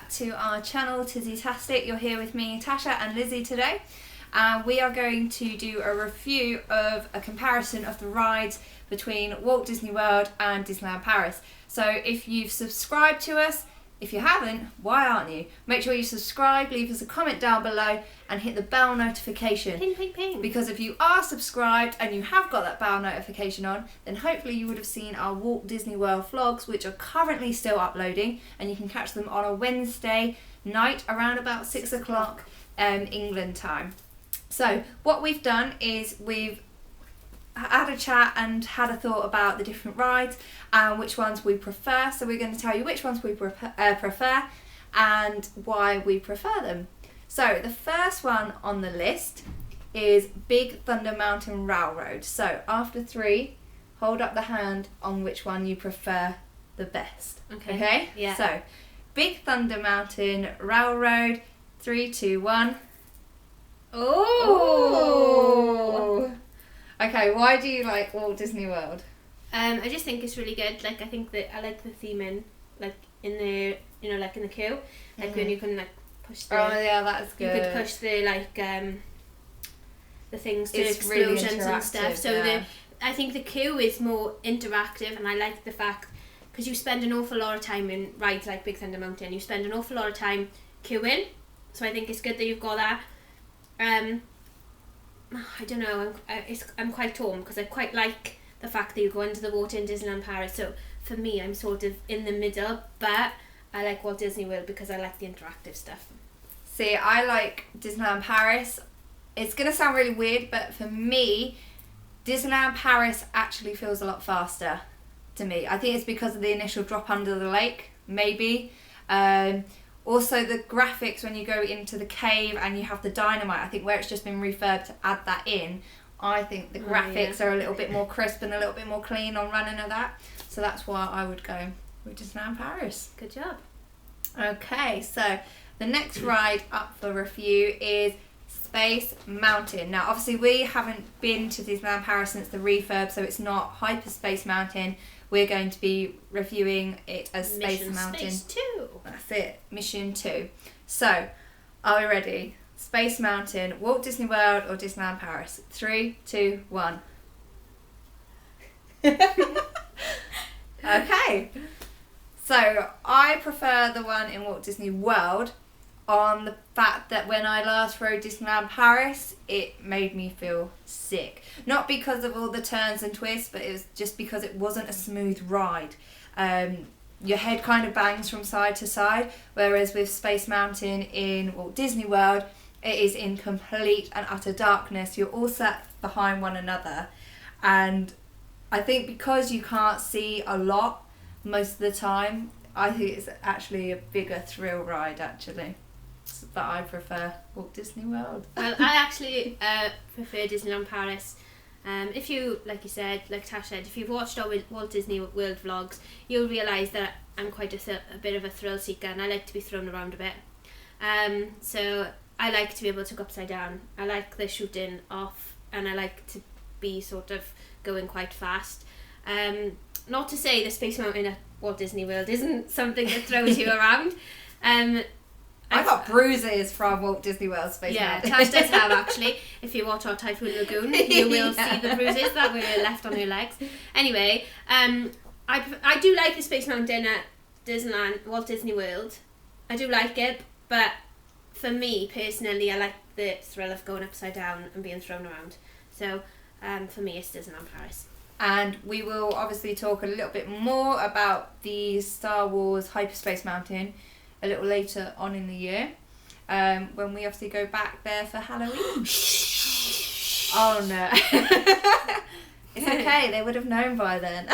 back to our channel, TizzieTasTic. You're here with me, Tasha and Lizzie today. We are going to do a review of a comparison of the rides between Walt Disney World and Disneyland Paris. So if you've subscribed to us, if you haven't, why aren't you? Make sure you subscribe, leave us a comment down below and hit the bell notification. Ping, ping, ping. Because if you are subscribed and you have got that bell notification on, then hopefully you would have seen our Walt Disney World vlogs, which are currently still uploading, and you can catch them on a Wednesday night around about 6 o'clock England time. So what we've done is we've had a chat and had a thought about the different rides and which ones we prefer. So we're going to tell you which ones we prefer and why we prefer them. So the first one on the list is Big Thunder Mountain Railroad. So after 3, hold up the hand on which one you prefer the best. Okay? Yeah. So Big Thunder Mountain Railroad, 3, 2, 1. Oh! Okay, why do you like Walt Disney World? I just think it's really good. Like, I think that I like the theming, like in the, you know, like in the queue, like when you can like push the. Oh yeah, that's good. You could push the like the things to It's really explosions and stuff. So yeah. I think the queue is more interactive, and I like the fact because you spend an awful lot of time in rides like Big Thunder Mountain. You spend an awful lot of time queuing, so I think it's good that you've got that. I don't know, I'm quite torn because I quite like the fact that you go into the water in Disneyland Paris, so for me I'm sort of in the middle, but I like Walt Disney World because I like the interactive stuff. See, I like Disneyland Paris. It's going to sound really weird, but for me, Disneyland Paris actually feels a lot faster to me. I think it's because of the initial drop under the lake, maybe. Also, the graphics when you go into the cave and you have the dynamite, I think where it's just been refurbed to add that in, I think the graphics are a little bit more crisp and a little bit more clean on running of that. So that's why I would go with Disneyland Paris. Good job. Okay, so the next ride up for review is Space Mountain. Now, obviously, we haven't been to Disneyland Paris since the refurb, so it's not Hyperspace Mountain. We're going to be reviewing it as Space Mountain. Space 2. That's it, Mission 2. So, are we ready? Space Mountain, Walt Disney World or Disneyland Paris? 3, 2, 1. Okay. So, I prefer the one in Walt Disney World on the fact that when I last rode Disneyland Paris, it made me feel sick. Not because of all the turns and twists, but it was just because it wasn't a smooth ride. Your head kind of bangs from side to side, whereas with Space Mountain in Walt Disney World, it is in complete and utter darkness. You're all sat behind one another, and I think because you can't see a lot most of the time, I think it's actually a bigger thrill ride actually. But I prefer Walt Disney World. Well, I actually prefer Disneyland Paris. If you, like you said, like Tash said, if you've watched our Walt Disney World vlogs, you'll realise that I'm quite a bit of a thrill seeker and I like to be thrown around a bit. So I like to be able to go upside down. I like the shooting off and I like to be sort of going quite fast. Not to say the Space Mountain at Walt Disney World isn't something that throws you around. I got bruises from Walt Disney World Space Mountain. Yeah, Tash does have actually. If you watch our Typhoon Lagoon, you will see the bruises that were left on her legs. Anyway, I do like the Space Mountain at Disneyland, Walt Disney World. I do like it, but for me personally, I like the thrill of going upside down and being thrown around. So for me, it's Disneyland Paris. And we will obviously talk a little bit more about the Star Wars Hyperspace Mountain a little later on in the year, when we obviously go back there for Halloween. Oh no. It's okay, they would have known by then.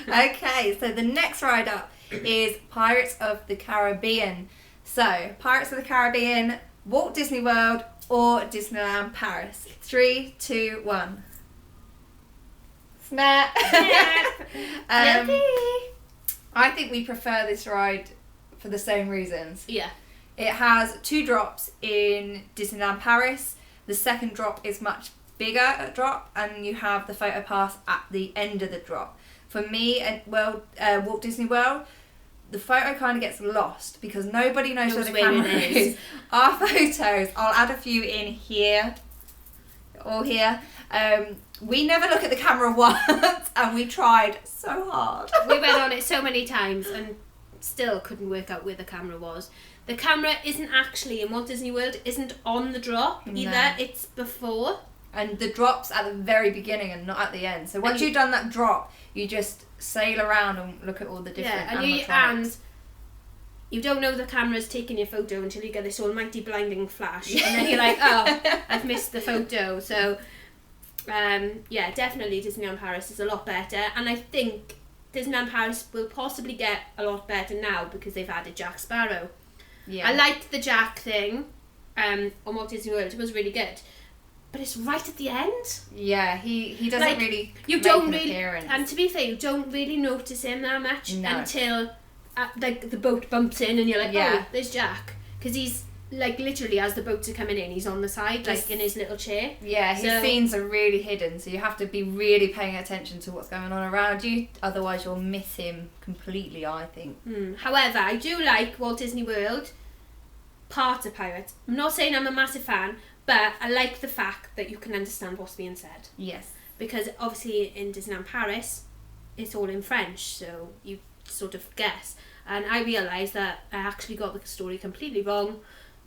Okay, so the next ride up is Pirates of the Caribbean. So, Pirates of the Caribbean, Walt Disney World or Disneyland Paris? 3, 2, 1. Snap. I think we prefer this ride for the same reasons. Yeah. It has 2 drops in Disneyland Paris. The second drop is much bigger drop and you have the photo pass at the end of the drop. For me, at Walt Disney World, the photo kind of gets lost because nobody knows where the where camera it is. Our photos, I'll add a few in here or here. We never look at the camera once, and we tried so hard. We went on it so many times and still couldn't work out where the camera was. The camera isn't actually in Walt Disney World, isn't on the drop either, No. it's before. And the drop's at the very beginning and not at the end. So once you've done that drop, you just sail around and look at all the different animatronics. And you don't know the camera's taking your photo until you get this almighty blinding flash. And then you're like, oh, I've missed the photo. So, yeah, definitely Disneyland Paris is a lot better. And I think Disneyland Paris will possibly get a lot better now because they've added Jack Sparrow. Yeah. I liked the Jack thing on Walt Disney World. It was really good. But it's right at the end. Yeah, he doesn't really you make don't an really appearance. And to be fair, you don't really notice him that much No. until like the boat bumps in and you're like, Yeah. oh, there's Jack, because he's like literally as the boats are coming in, he's on the side like in his little chair. Yeah, his So- scenes are really hidden, so you have to be really paying attention to what's going on around you. Otherwise, you'll miss him completely, I think. However, I do like Walt Disney World parts of Pirates. I'm not saying I'm a massive fan, but I like the fact that you can understand what's being said. Yes. Because obviously in Disneyland Paris, it's all in French, so you sort of guess. And I realised that I actually got the story completely wrong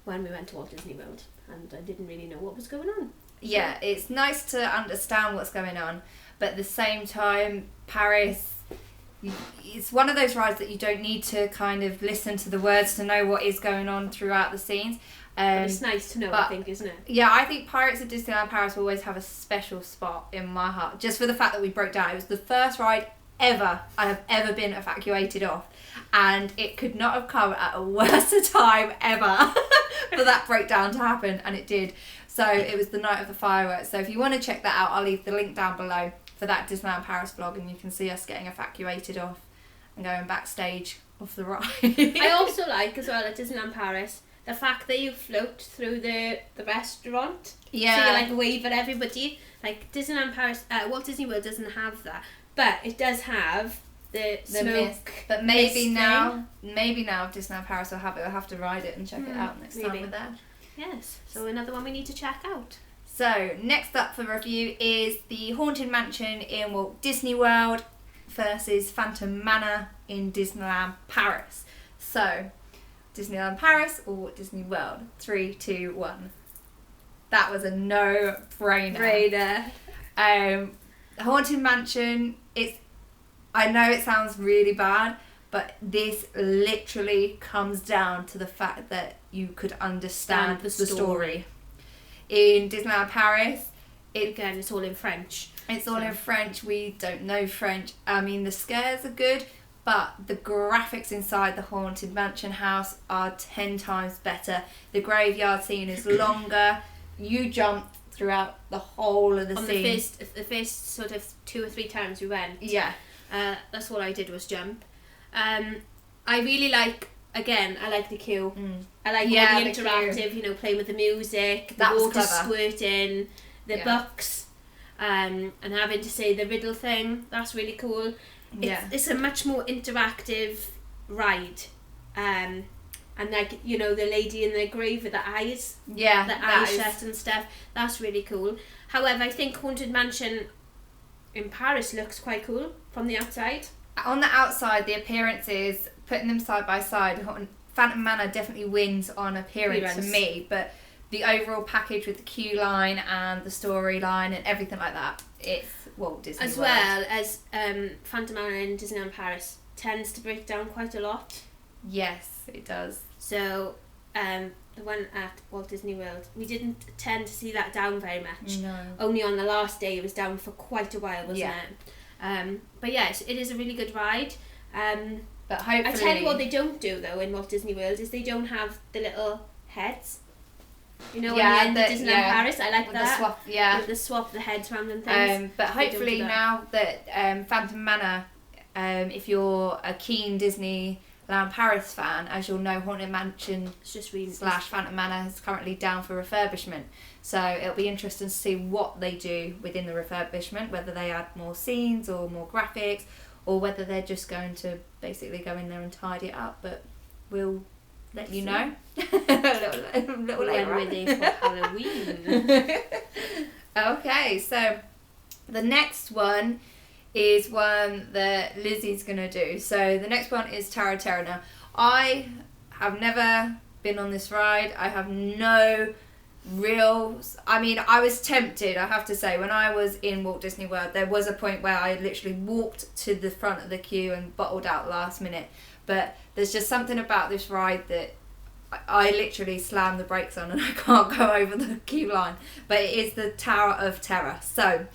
when we went to Walt Disney World, and I didn't really know what was going on. Yeah, it's nice to understand what's going on, but at the same time, Paris, it's one of those rides that you don't need to kind of listen to the words to know what is going on throughout the scenes. But it's nice to know, I think, isn't it? Yeah, I think Pirates at Disneyland Paris will always have a special spot in my heart, just for the fact that we broke down. It was the first ride ever I have ever been evacuated off, and it could not have come at a worse time ever for that breakdown to happen, and it did. So it was the night of the fireworks. So if you want to check that out, I'll leave the link down below for that Disneyland Paris vlog, and you can see us getting evacuated off and going backstage off the ride. I also like as well at Disneyland Paris the fact that you float through the restaurant. Yeah. So you like wave at everybody. Like Disneyland Paris, Walt Disney World doesn't have that, but it does have the smoke. mist. But maybe mist now Disneyland Paris will have it. We'll have to ride it and check it out next time maybe. we're there. Yes. So another one we need to check out. So next up for review is the Haunted Mansion in Walt Disney World versus Phantom Manor in Disneyland Paris. So Disneyland Paris or Walt Disney World? 3, 2, 1. That was a no-brainer. Haunted Mansion, I know it sounds really bad, but this literally comes down to the fact that you could understand the story. In Disneyland Paris, Again, it's all in French. It's all in French. We don't know French. I mean, the scares are good, but the graphics inside the Haunted Mansion house are 10 times better. The graveyard scene is longer. You jump throughout the whole of the scene. The first sort of 2 or 3 times we went. Yeah. That's all I did was jump. I really like, again, I like the queue. I like all the interactive, you know, playing with the music, the That was water clever. squirting, the books, and having to say the riddle thing. That's really cool. It's a much more interactive ride. And like, you know, the lady in the grave with the eyes. Yeah. The eye shut and stuff. That's really cool. However, I think Haunted Mansion in Paris looks quite cool from the outside. On the outside, the appearances, putting them side by side, Phantom Manor definitely wins on appearance to me, but the overall package with the queue line and the storyline and everything like that, it's Walt Disney As World. well as Phantom Manor in Disneyland Paris tends to break down quite a lot. Yes, it does. So the one at Walt Disney World, we didn't tend to see that down very much. No. Only on the last day it was down for quite a while, wasn't it? But yes, it is a really good ride. But hopefully... I tell you what they don't do though in Walt Disney World is they don't have the little heads. You know, on the end of Disneyland Paris, I like with that. The swap, the heads around and things. but hopefully now that Phantom Manor, if you're a keen Disneyland Paris fan, as you'll know, Haunted Mansion It's just really / Phantom Manor is currently down for refurbishment. So it'll be interesting to see what they do within the refurbishment, whether they add more scenes or more graphics, or whether they're just going to basically go in there and tidy it up, but we'll let you know a little later when we're there for Halloween. Okay, so the next one is one that Lizzie's going to do. So the next one is Tower of Terror. Now, I have never been on this ride. I have no I was tempted, I have to say. When I was in Walt Disney World, there was a point where I literally walked to the front of the queue and bottled out last minute. But there's just something about this ride that I literally slammed the brakes on and I can't go over the queue line. But it is the Tower of Terror. So,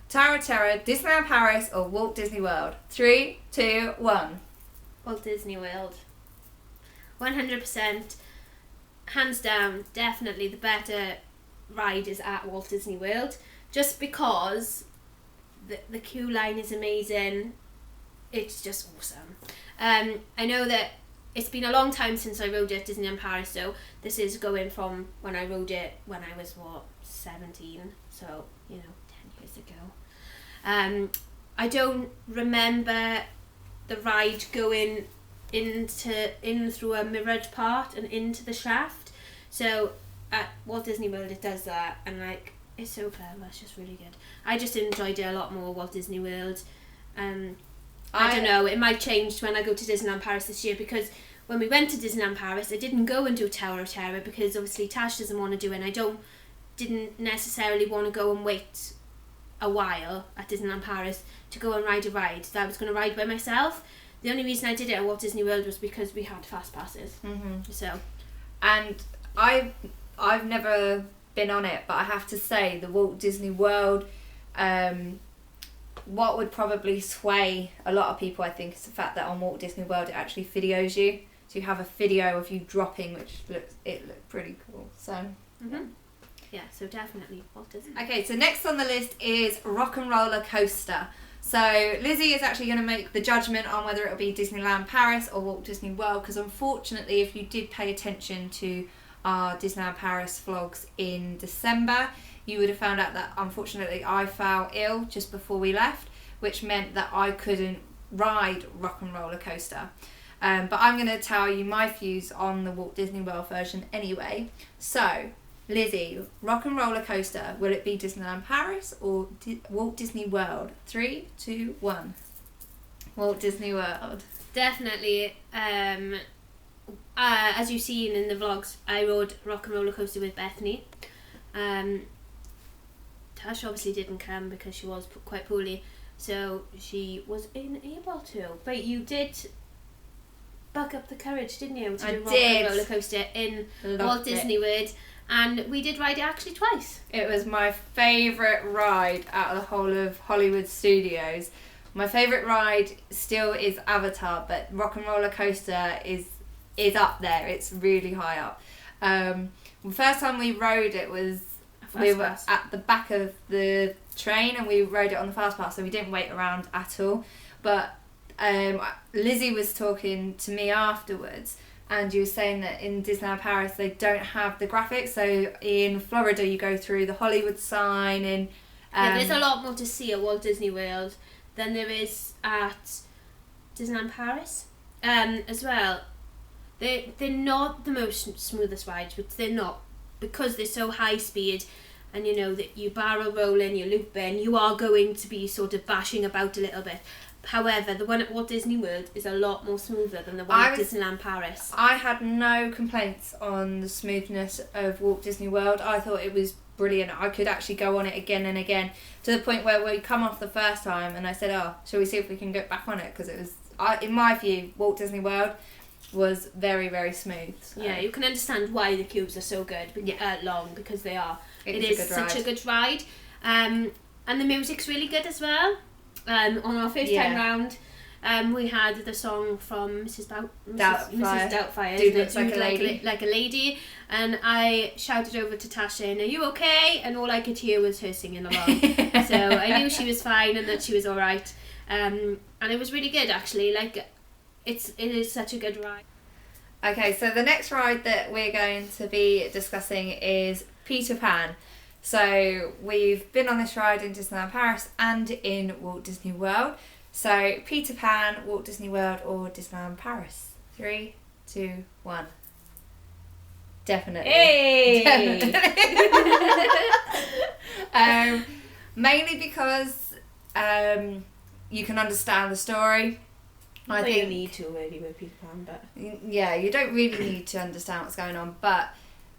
Tower of Terror, Disneyland Paris or Walt Disney World? 3, 2, 1. Walt Disney World. 100%. Hands down, definitely the better ride is at Walt Disney World, just because the queue line is amazing. It's just awesome. I know that it's been a long time since I rode it at Disneyland Paris, so this is going from when I rode it when I was 17, so 10 years ago. I don't remember the ride going in through a mirrored part and into the shaft. So at Walt Disney World it does that, and it's so clever. It's just really good. I just enjoyed it a lot more, Walt Disney World. I don't know, it might change when I go to Disneyland Paris this year, because when we went to Disneyland Paris I didn't go and do Tower of Terror because obviously Tash doesn't want to do it, and I didn't necessarily want to go and wait a while at Disneyland Paris to go and ride a ride that I was going to ride by myself. The only reason I did it at Walt Disney World was because we had fast passes. Mm-hmm. So, and I've never been on it, but I have to say the Walt Disney World, what would probably sway a lot of people, I think, is the fact that on Walt Disney World it actually videos you. So you have a video of you dropping, which looked pretty cool. So. Mm-hmm. Yeah, so definitely Walt Disney. Okay, so next on the list is Rock and Roller Coaster. So Lizzie is actually going to make the judgment on whether it'll be Disneyland Paris or Walt Disney World, because unfortunately, if you did pay attention to our Disneyland Paris vlogs in December, you would have found out that unfortunately I fell ill just before we left, which meant that I couldn't ride Rock and Roller Coaster. But I'm going to tell you my views on the Walt Disney World version anyway. So, Lizzie, Rock and Roller Coaster, will it be Disneyland Paris or Walt Disney World? 3, 2, 1. Walt Disney World. Definitely. As you've seen in the vlogs, I rode Rock and Roller Coaster with Bethany. Tash obviously didn't come because she was quite poorly, so she was unable to. But you did buck up the courage, didn't you, to do Rock and Roller Coaster in Walt Disney World. And we did ride it actually twice. It was my favourite ride out of the whole of Hollywood Studios. My favourite ride still is Avatar, but Rock and Roller Coaster is up there. It's really high up. The first time we rode it was we were at the back of the train and we rode it on the fast pass, so we didn't wait around at all. But Lizzie was talking to me afterwards, and you were saying that in Disneyland Paris they don't have the graphics. So in Florida you go through the Hollywood sign, and there's a lot more to see at Walt Disney World than there is at Disneyland Paris as well. They're not the most smoothest rides, but they're not, because they're so high speed, and you know that you barrel rolling, you loop in, you are going to be sort of bashing about a little bit. However, the one at Walt Disney World is a lot more smoother than the one at Disneyland Paris. I had no complaints on the smoothness of Walt Disney World. I thought it was brilliant. I could actually go on it again and again, to the point where we come off the first time and I said, shall we see if we can get back on it? Because it was, in my view, Walt Disney World was very, very smooth. So. Yeah, you can understand why the queues are so good, long, because they are. It is such a good ride. And the music's really good as well. On our first time round, we had the song from Mrs. Doubtfire. Dude looks like a lady. Like a lady. And I shouted over to Tash saying, "Are you okay?" And all I could hear was her singing along. So I knew she was fine and that she was alright. And it was really good, actually. It is such a good ride. Okay, so the next ride that we're going to be discussing is Peter Pan. So we've been on this ride in Disneyland Paris and in Walt Disney World. So, Peter Pan, Walt Disney World, or Disneyland Paris? 3, 2, 1. Definitely. Hey! Definitely. Mainly because you can understand the story. I think you need to really with Peter Pan, but yeah, you don't really need to understand what's going on, but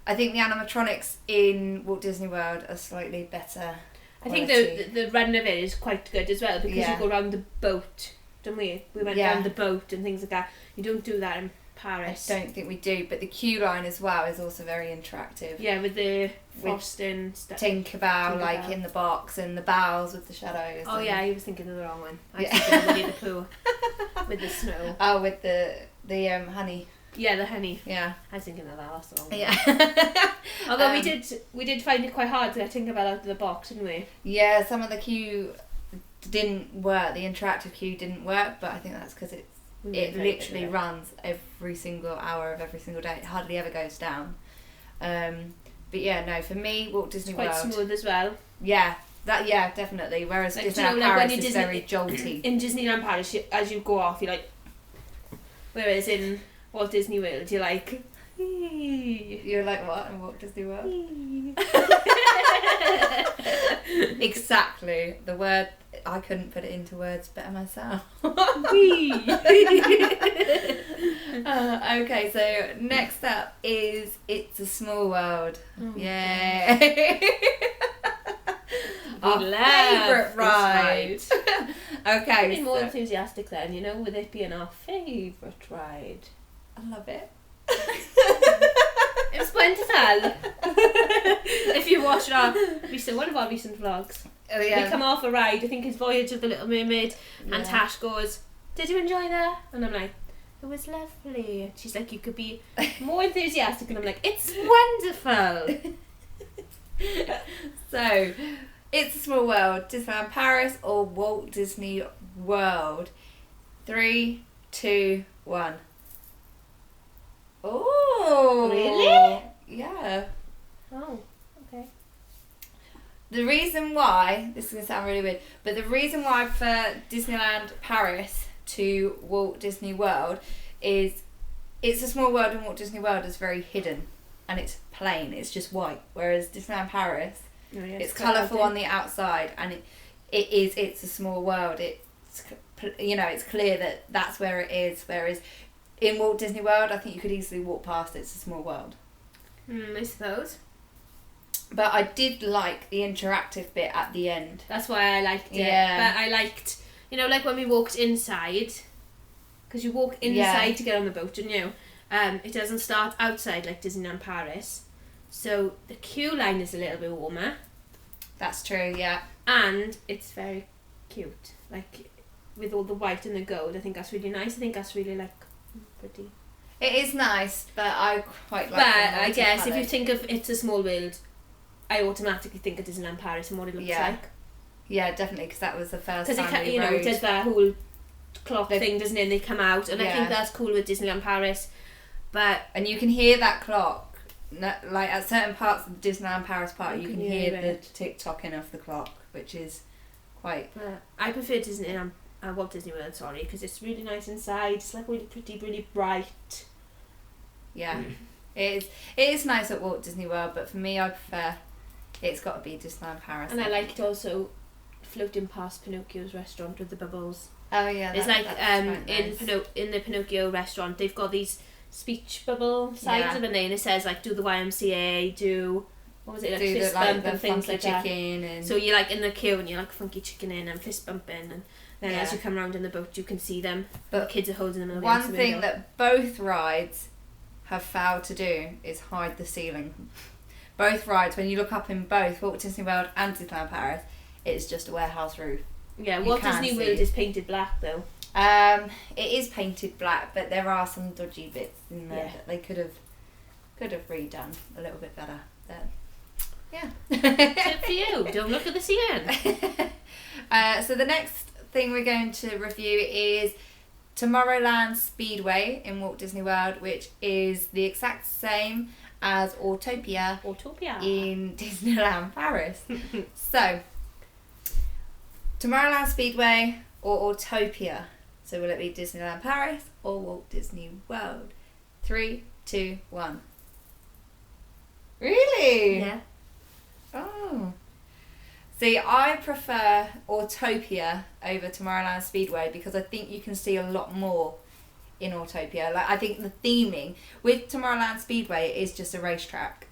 I think the animatronics in Walt Disney World are slightly better. I think the run of it is quite good as well, because you go around the boat, don't we? We went down the boat and things like that. You don't do that in Paris. I don't think we do, but the queue line as well is also very interactive. Yeah, with the frosting stuff. Tinkerbell, like in the box, and the bows with the shadows. Oh yeah, I was thinking of the wrong one. I was thinking of Winnie the Pooh with the snow. Oh, with the honey. Yeah, the honey. Yeah, I was thinking of that. That's the wrong one. Yeah. Although we did find it quite hard to get Tinkerbell out of the box, didn't we? Yeah, some of the queue didn't work. The interactive queue didn't work, but I think that's because it literally runs every single hour of every single day. It hardly ever goes down. But yeah, no, for me, Walt Disney World. Quite smooth as well. Yeah, definitely. Whereas like, Disneyland Paris is very jolty. In Disneyland Paris, as you go off, you're like. Whereas in Walt Disney World, you're like. You're like what in Walt Disney World? Exactly. The word. I couldn't put it into words better myself. Okay, so next up is It's a Small World. Yay! Our favourite ride. Okay. Be more enthusiastic then, you know, with it being our favourite ride. I love it. It's wonderful. If you watch one of our recent vlogs. Oh, yeah. We come off a ride, I think it's Voyage of the Little Mermaid, and Tash goes, "Did you enjoy that?" And I'm like, "It was lovely." She's like, "You could be more enthusiastic," and I'm like, "It's wonderful." So, It's a Small World, Disneyland Paris or Walt Disney World? 3, 2, 1. Oh, really? Yeah. Oh, okay. The reason why, this is going to sound really weird, but the reason why I prefer Disneyland Paris to Walt Disney World is It's a Small World and Walt Disney World is very hidden and it's plain, it's just white. Whereas Disneyland Paris, it's colourful on the outside and it's a small world. It's, you know, it's clear that that's where it is. Whereas in Walt Disney World, I think you could easily walk past It's a Small World. I suppose. But I did like the interactive bit at the end. That's why I liked it. Yeah. But I liked, you know, like when we walked inside, because you walk inside to get on the boat, didn't you? It doesn't start outside like Disneyland Paris. So the queue line is a little bit warmer. That's true, yeah. And it's very cute. Like, with all the white and the gold, I think that's really nice. I think that's really, like, pretty. It is nice, but I quite like But I guess if you think of It's a Small World, I automatically think of Disneyland Paris and what it looks like. Yeah, definitely, because that was the first time Because you know, it does that whole clock thing, doesn't it? And they come out, and I think that's cool with Disneyland Paris. And you can hear that clock. Like at certain parts of the Disneyland Paris part, you can hear the tick-tocking of the clock, which is quite. I prefer Disneyland, Walt Disney World, sorry, because it's really nice inside. It's like really pretty, really bright. Yeah, it is nice at Walt Disney World, but for me, I prefer. It's got to be Disneyland Paris. And I liked also floating past Pinocchio's restaurant with the bubbles. Oh yeah, it's like in the Pinocchio restaurant, they've got these speech bubble sides of it, and it says like do the YMCA, do what was it, like fist bump and things like that. And so you're like in the queue and you're like funky chickening and fist bumping, and then as you come around in the boat you can see them. But the kids are holding them. One thing that both rides have failed to do is hide the ceiling. Both rides, when you look up in both Walt Disney World and Disneyland Paris, it's just a warehouse roof. Yeah, Walt Disney World is painted black though. It is painted black, but there are some dodgy bits in there that they could have redone a little bit better. But yeah. Tip for you: don't look at the ceiling. So the next thing we're going to review is Tomorrowland Speedway in Walt Disney World, which is the exact same as Autopia in Disneyland Paris. So Tomorrowland Speedway, or Autopia? So will it be Disneyland Paris or Walt Disney World? 3, 2, 1. Really? Yeah. Oh. See, I prefer Autopia over Tomorrowland Speedway because I think you can see a lot more in Autopia. Like, I think the theming with Tomorrowland Speedway is just a racetrack,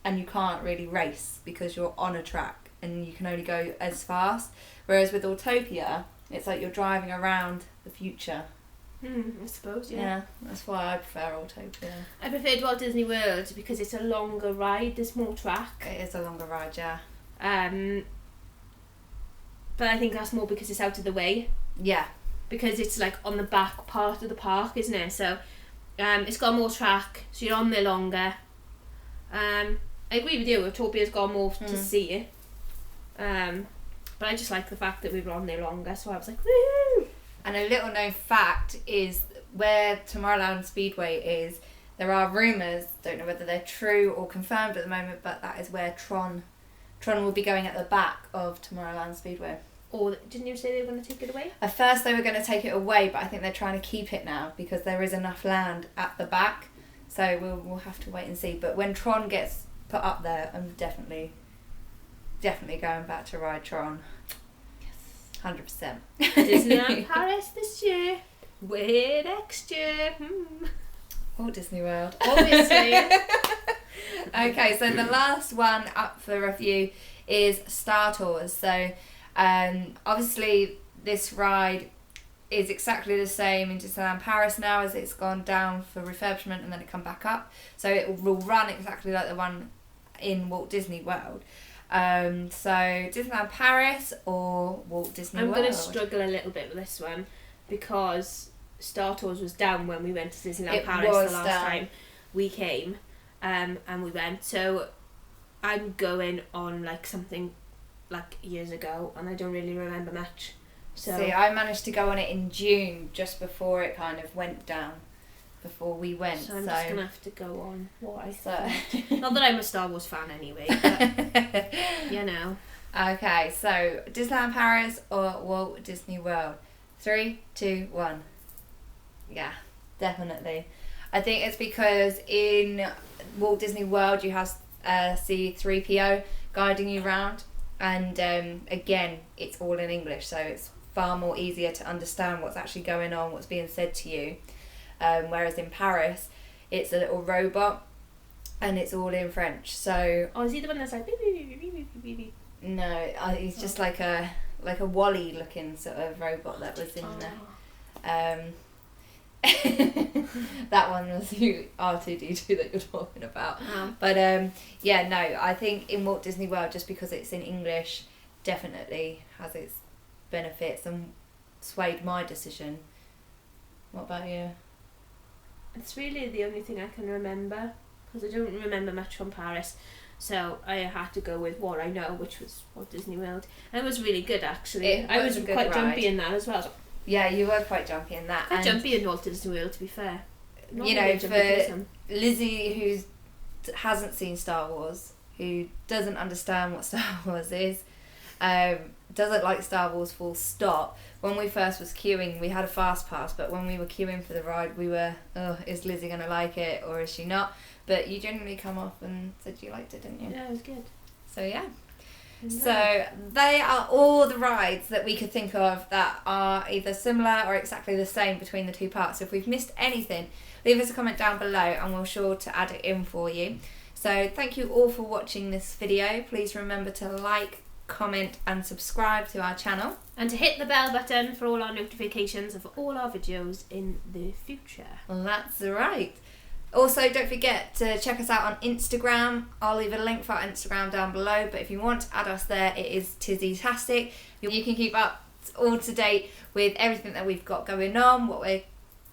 and you can't really race because you're on a track and you can only go as fast. Whereas with Autopia, it's like you're driving around the future. I suppose, yeah. Yeah, that's why I prefer Autopia. I preferred Walt Disney World because it's a longer ride, there's more track. It is a longer ride, yeah. But I think that's more because it's out of the way. Yeah. Because it's like on the back part of the park, isn't it? So it's got more track, so you're on there longer. I agree with you, Utopia's got more to see. But I just like the fact that we were on there longer, so I was like, woo! And a little known fact is where Tomorrowland Speedway is, there are rumours, don't know whether they're true or confirmed at the moment, but that is where Tron will be going at the back of Tomorrowland Speedway. Or didn't you say they were going to take it away? At first they were going to take it away, but I think they're trying to keep it now because there is enough land at the back. So we'll have to wait and see. But when Tron gets put up there, I'm definitely going back to ride Tron. Yes. 100%. Disneyland Paris this year. Where next year? Walt Disney World. Obviously. Okay, so the last one up for review is Star Tours. So obviously this ride is exactly the same in Disneyland Paris now, as it's gone down for refurbishment and then it come back up. So it will run exactly like the one in Walt Disney World. So Disneyland Paris or Walt Disney World? I'm going to struggle a little bit with this one because Star Tours was down when we went to Disneyland Paris the last time we came, and we went. So I'm going on like something like years ago, and I don't really remember much. So see, I managed to go on it in June, just before it kind of went down, before we went. So I'm just gonna have to go on what I thought. Not that I'm a Star Wars fan anyway, but you know. Okay, so Disneyland Paris or Walt Disney World? 3, 2, 1. Yeah, definitely. I think it's because in Walt Disney World you have C3PO guiding you around, and again it's all in English, so it's far more easier to understand what's actually going on, what's being said to you, whereas in Paris it's a little robot and it's all in French. So is he the one that's like beep, beep, beep, beep, beep, beep, beep? No, he's just like a Wally looking sort of robot that was in there. That one was R2D2 that you're talking about. But yeah, no, I think in Walt Disney World, just because it's in English, definitely has its benefits and swayed my decision. What about you? It's really the only thing I can remember, because I don't remember much from Paris. So I had to go with what I know, which was Walt Disney World. And it was really good, actually. I was quite jumpy in that as well. Yeah, you were quite jumpy in that. Quite jumpy in Walt Disney World, to be fair. Not you know, for Lizzie, who hasn't seen Star Wars, who doesn't understand what Star Wars is, doesn't like Star Wars full stop. When we first was queuing, we had a fast pass, but when we were queuing for the ride, we were, is Lizzie going to like it or is she not? But you generally come off and said you liked it, didn't you? Yeah, it was good. So yeah. So they are all the rides that we could think of that are either similar or exactly the same between the two parts. So if we've missed anything, leave us a comment down below and we'll sure to add it in for you. So thank you all for watching this video. Please remember to like, comment and subscribe to our channel. And to hit the bell button for all our notifications of all our videos in the future. Well, that's right. Also, don't forget to check us out on Instagram. I'll leave a link for our Instagram down below, but if you want to add us there, it is TizzieTasTic. You can keep up all to date with everything that we've got going on, what we're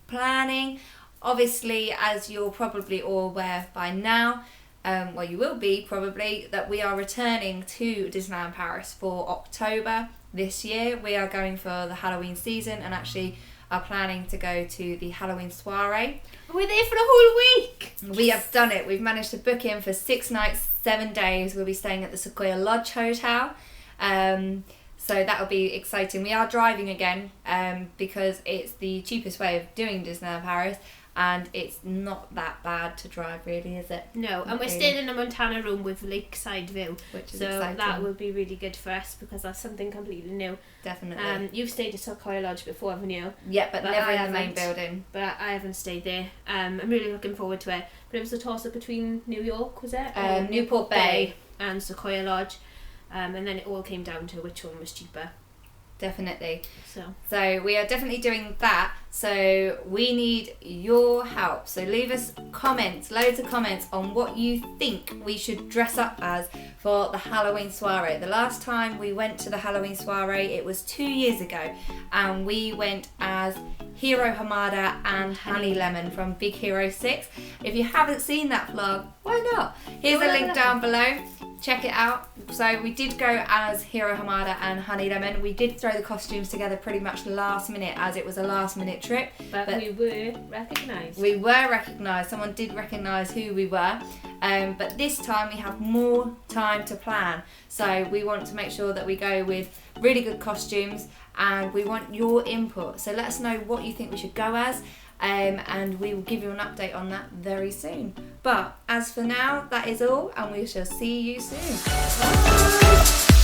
planning. Obviously, as you're probably all aware by now, well, you will be probably, that we are returning to Disneyland Paris for October this year. We are going for the Halloween season and actually are planning to go to the Halloween soiree. We're there for the whole week. We have done it. We've managed to book in for 6 nights, 7 days. We'll be staying at the Sequoia Lodge Hotel. So that'll be exciting. We are driving again because it's the cheapest way of doing Disneyland Paris, and it's not that bad to drive, really, is it? No, and we're staying in a Montana room with lakeside view, which is so exciting. that will be really good for us because that's something completely new. Definitely. You've stayed at Sequoia Lodge before, haven't you? Yeah, but never in the main building. But I haven't stayed there. I'm really looking forward to it. But it was a toss-up between New York, was it? Newport Bay and Sequoia Lodge. And then it all came down to which one was cheaper. Definitely. So we are definitely doing that. So we need your help. So leave us comments, loads of comments on what you think we should dress up as for the Halloween soiree. The last time we went to the Halloween soiree, it was 2 years ago, and we went as Hiro, Hamada and Honey Lemon from Big Hero 6. If you haven't seen that vlog, why not? Here's a link down below. Check it out. So we did go as Hiro, Hamada and Honey Lemon. We did throw the costumes together pretty much last minute, as it was a last minute trip. But we were recognised. We were recognised. Someone did recognise who we were. But this time we have more time to plan. So we want to make sure that we go with really good costumes, and we want your input. So let us know what you think we should go as. And we will give you an update on that very soon. But as for now, that is all, and we shall see you soon. Bye.